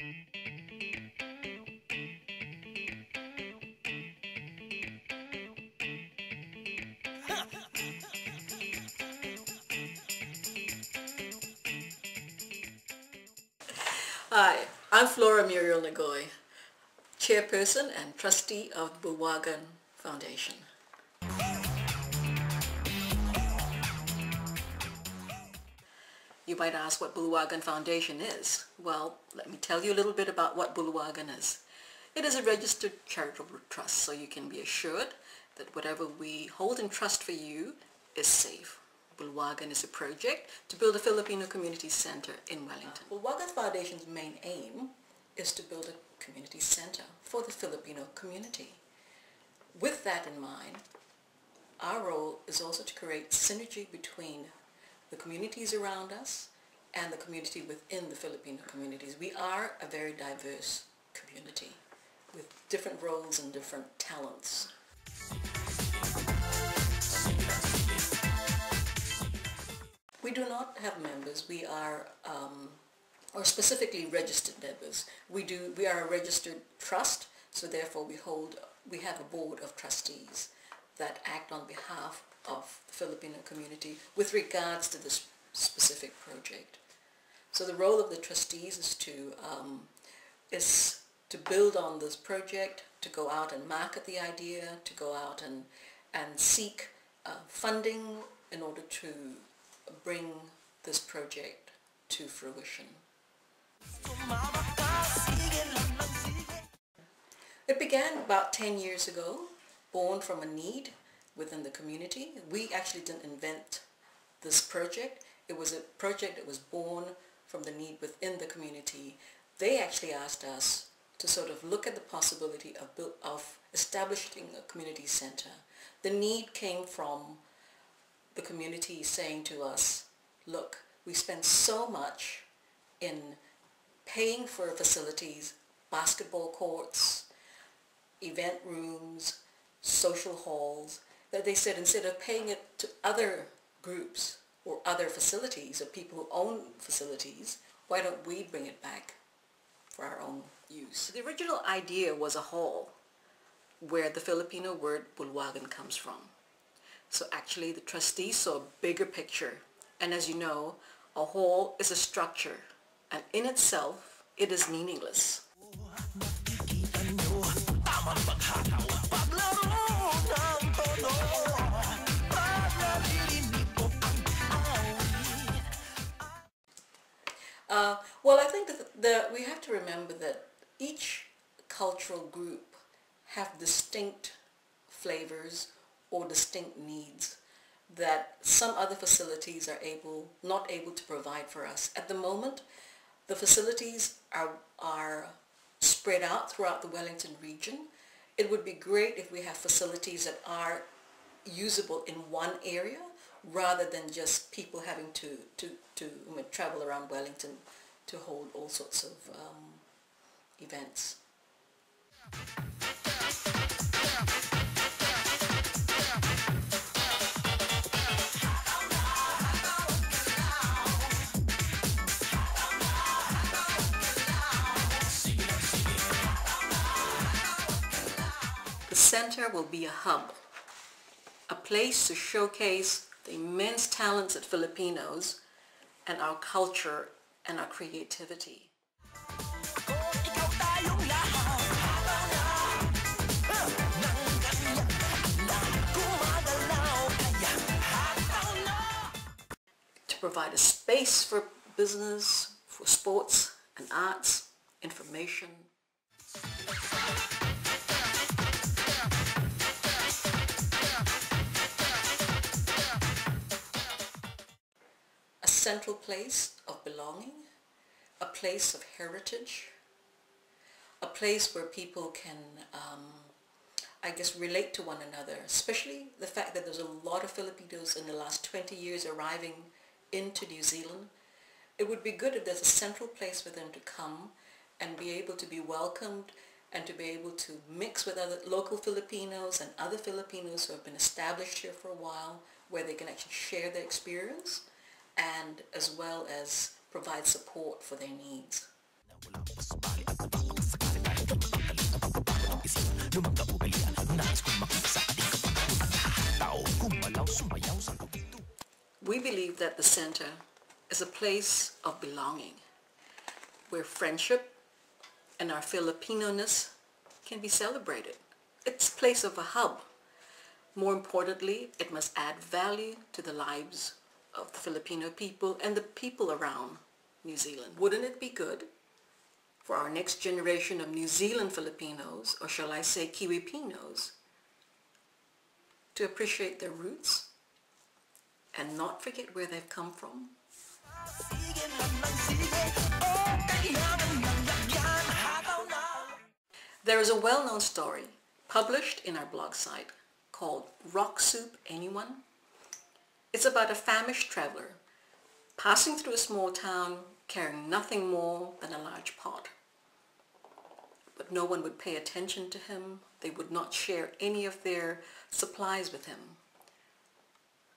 Hi, I'm Flora Muriel Nagoy, Chairperson and Trustee of Bulwagan Foundation. You might ask what Bulwagan Foundation is. Well, let me tell you a little bit about what Bulwagan is. It is a registered charitable trust, so you can be assured that whatever we hold in trust for you is safe. Bulwagan is a project to build a Filipino community center in Wellington. Bulwagan Foundation's main aim is to build a community center for the Filipino community. With that in mind, our role is also to create synergy between the communities around us and the community within the Filipino communities. We are a very diverse community with different roles and different talents. We do not have members. We are, or specifically registered members. We are a registered trust, so therefore we have a board of trustees that act on behalf of the Filipino community with regards to this specific project. So the role of the trustees is to build on this project, to go out and market the idea, to go out and seek funding in order to bring this project to fruition. It began about 10 years ago, born from a need within the community. We actually didn't invent this project. It was a project that was born from the need within the community. They actually asked us to sort of look at the possibility of establishing a community center. The need came from the community saying to us, look, we spend so much in paying for facilities, basketball courts, event rooms, social halls, that they said instead of paying it to other groups or other facilities or people who own facilities, why don't we bring it back for our own use? The original idea was a hall where the Filipino word Bulwagan comes from. So actually the trustees saw a bigger picture, and as you know, a hall is a structure, and in itself it is meaningless. Well, I think that we have to remember that each cultural group have distinct flavors or distinct needs that some other facilities are not able to provide for us. At the moment, the facilities are spread out throughout the Wellington region. It would be great if we have facilities that are usable in one area rather than just people having to travel around Wellington to hold all sorts of events. The center will be a hub, a place to showcase the immense talents of Filipinos and our culture and our creativity. To provide a space for business, for sports and arts, information. A central place of belonging, a place of heritage, a place where people can, I guess, relate to one another, especially the fact that there's a lot of Filipinos in the last 20 years arriving into New Zealand. It would be good if there's a central place for them to come and be able to be welcomed and to be able to mix with other local Filipinos and other Filipinos who have been established here for a while, where they can actually share their experience and as well as provide support for their needs. we believe that the center is a place of belonging, where friendship and our Filipino-ness can be celebrated. It's a place of a hub. More importantly, it must add value to the lives of the Filipino people and the people around New Zealand. Wouldn't it be good for our next generation of New Zealand Filipinos, or shall I say Kiwipinos, to appreciate their roots and not forget where they've come from? There is a well-known story published in our blog site called Rock Soup Anyone? It's about a famished traveler passing through a small town carrying nothing more than a large pot. But no one would pay attention to him. They would not share any of their supplies with him.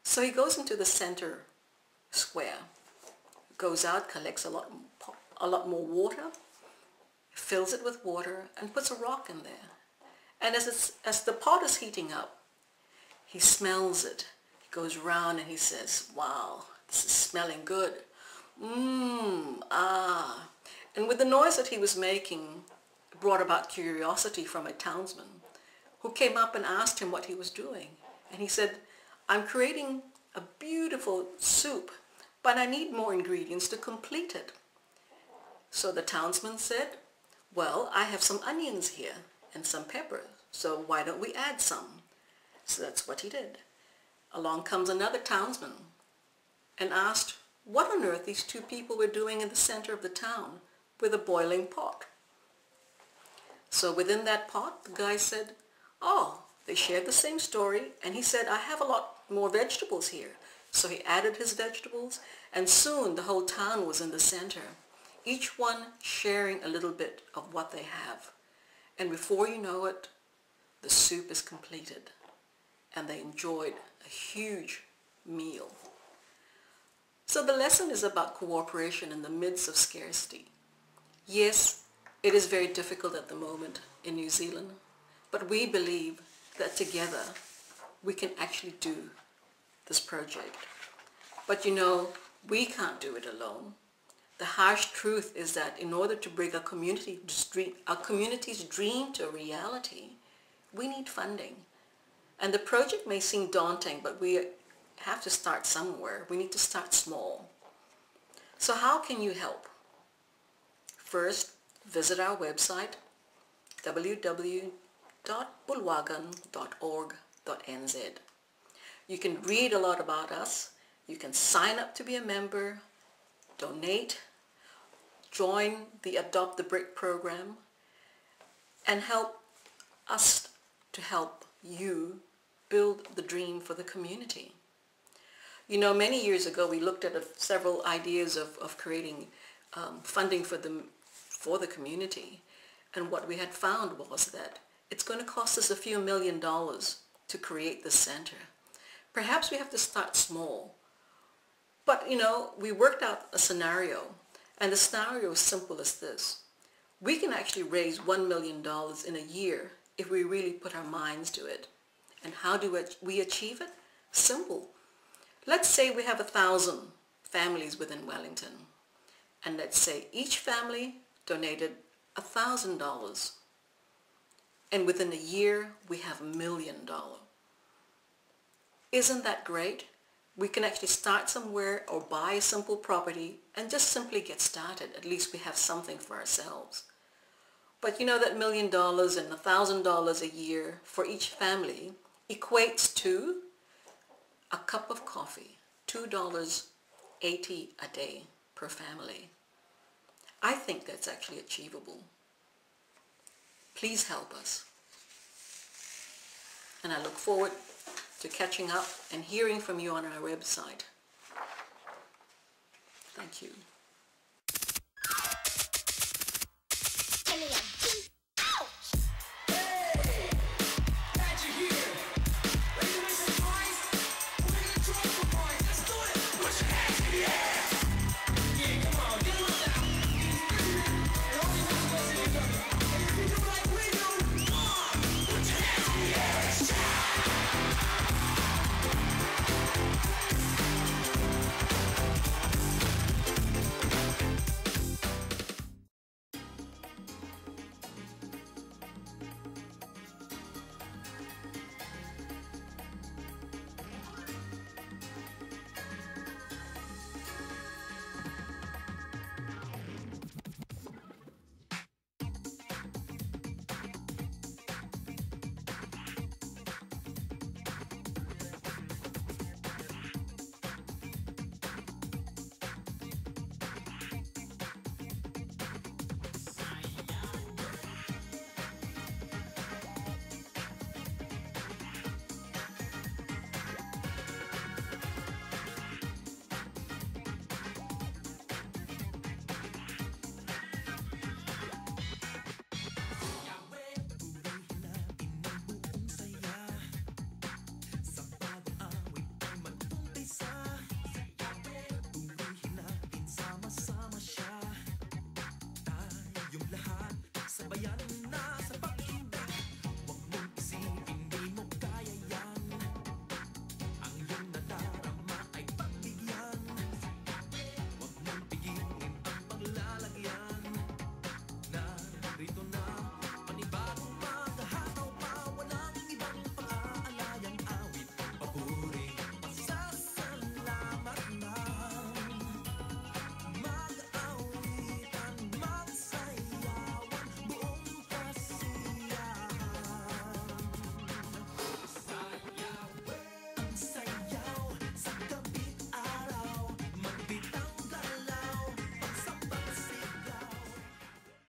So he goes into the center square, goes out, collects a lot more water, fills it with water, and puts a rock in there. And as the pot is heating up, he smells it. He goes around and he says, wow, this is smelling good. And with the noise that he was making, it brought about curiosity from a townsman who came up and asked him what he was doing. And he said, I'm creating a beautiful soup, but I need more ingredients to complete it. So the townsman said, well, I have some onions here and some pepper, so why don't we add some? So that's what he did. Along comes another townsman and asked what on earth these two people were doing in the center of the town with a boiling pot. So within that pot, the guy said, oh, they shared the same story, and he said, I have a lot more vegetables here. So he added his vegetables, and soon the whole town was in the center, each one sharing a little bit of what they have. And before you know it, the soup is completed, and they enjoyed a huge meal. So the lesson is about cooperation in the midst of scarcity. Yes, it is very difficult at the moment in New Zealand, but we believe that together we can actually do this project. But you know, we can't do it alone. The harsh truth is that in order to bring our community's dream to a reality, we need funding. And the project may seem daunting, but we have to start somewhere. We need to start small. So how can you help? First, visit our website, www.bulwagan.org.nz. You can read a lot about us. You can sign up to be a member, donate, join the Adopt the Brick program, and help us to help you build the dream for the community. You know, many years ago we looked at several ideas of creating funding for the community, and what we had found was that it's going to cost us a few $1 million to create the center. Perhaps we have to start small. But you know, we worked out a scenario, and the scenario is simple as this. We can actually raise $1 million in a year if we really put our minds to it. And how do we achieve it? Simple. Let's say we have 1,000 families within Wellington, and let's say each family donated $1,000, and within a year we have $1 million. Isn't that great? We can actually start somewhere or buy a simple property and just simply get started. At least we have something for ourselves. But you know that $1 million and $1,000 a year for each family equates to a cup of coffee, $2.80 a day per family. I think that's actually achievable. Please help us. And I look forward to catching up and hearing from you on our website. Thank you.